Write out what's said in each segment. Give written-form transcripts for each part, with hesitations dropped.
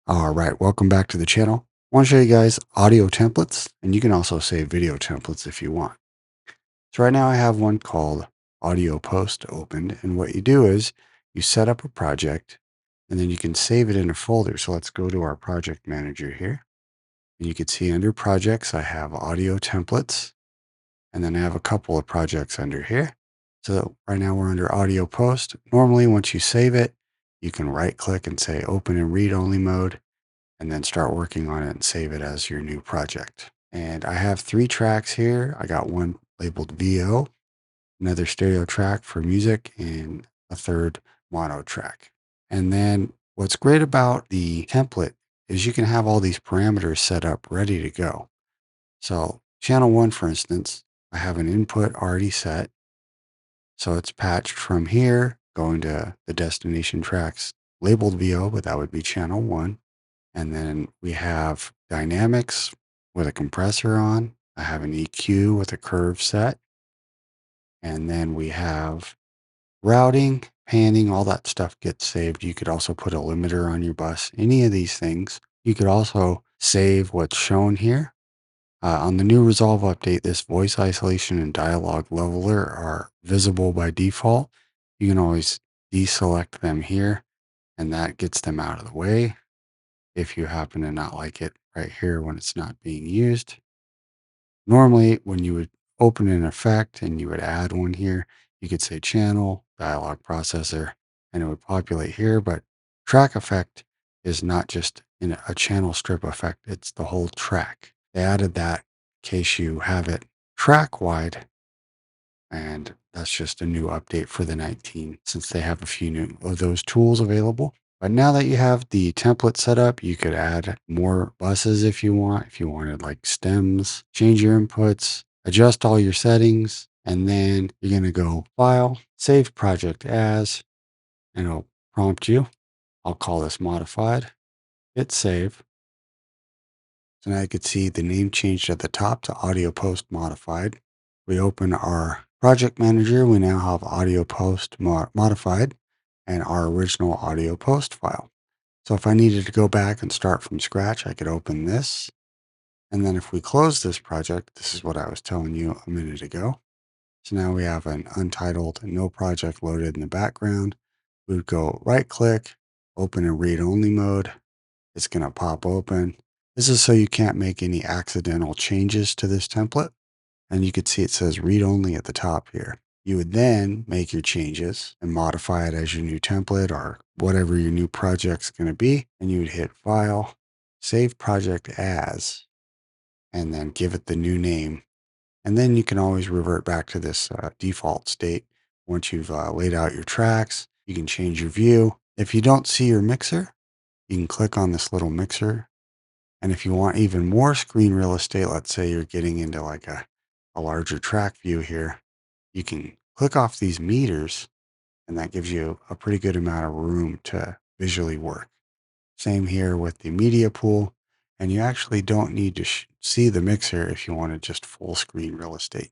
All right, welcome back to the channel. I want to show you guys audio templates, and you can also save video templates if you want. So right now I have one called Audio Post opened, and what you do is you set up a project, and then you can save it in a folder. So let's go to our project manager here, and you can see under projects I have audio templates, and then I have a couple of projects under here. So right now we're under Audio Post. Normally, once you save it, you can right click and say Open in Read Only mode and then start working on it and save it as your new project. And I have 3 tracks here. I got one labeled VO, another stereo track for music, and a third mono track. And then what's great about the template is you can have all these parameters set up ready to go. So channel 1, for instance, I have an input already set. So it's patched from here going to the destination tracks labeled VO, but that would be channel 1. And then we have dynamics with a compressor on. I have an EQ with a curve set. And then we have routing, panning, all that stuff gets saved. You could also put a limiter on your bus, any of these things. You could also save what's shown here. On the new Resolve update, this voice isolation and dialogue leveler are visible by default. You can always deselect them here, and that gets them out of the way if you happen to not like it right here when it's not being used. Normally, when you would open an effect and you would add one here, you could say channel, dialog processor, and it would populate here. But track effect is not just in a channel strip effect, it's the whole track. They added that in case you have it track wide, and that's just a new update for the 19 since they have a few new of those tools available. But now that you have the template set up, you could add more buses if you want. If you wanted like stems, change your inputs, adjust all your settings, and then you're going to go File, Save Project As, and it'll prompt you. I'll call this Modified. Hit Save. So now you can see the name changed at the top to Audio Post Modified. We open our project manager. We now have Audio Post Modified and our original Audio Post file. So if I needed to go back and start from scratch, I could open this. And then if we close this project, this is what I was telling you a minute ago. So now we have an untitled no project loaded in the background. We would go right click, open in read only mode. It's going to pop open. This is so you can't make any accidental changes to this template. And you could see it says read only at the top here. You would then make your changes and modify it as your new template or whatever your new project's going to be. And you would hit File, Save Project As, and then give it the new name. And then you can always revert back to this default state. Once you've laid out your tracks, you can change your view. If you don't see your mixer, you can click on this little mixer. And if you want even more screen real estate, let's say you're getting into like a larger track view here, you can click off these meters and that gives you a pretty good amount of room to visually work. Same here with the media pool. And you actually don't need to see the mixer if you wanted just full screen real estate.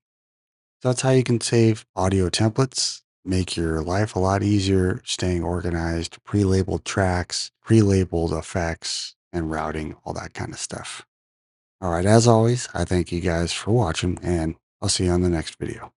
So that's how you can save audio templates, make your life a lot easier, staying organized, pre-labeled tracks, pre-labeled effects, and routing, all that kind of stuff. All right, as always, I thank you guys for watching, and I'll see you on the next video.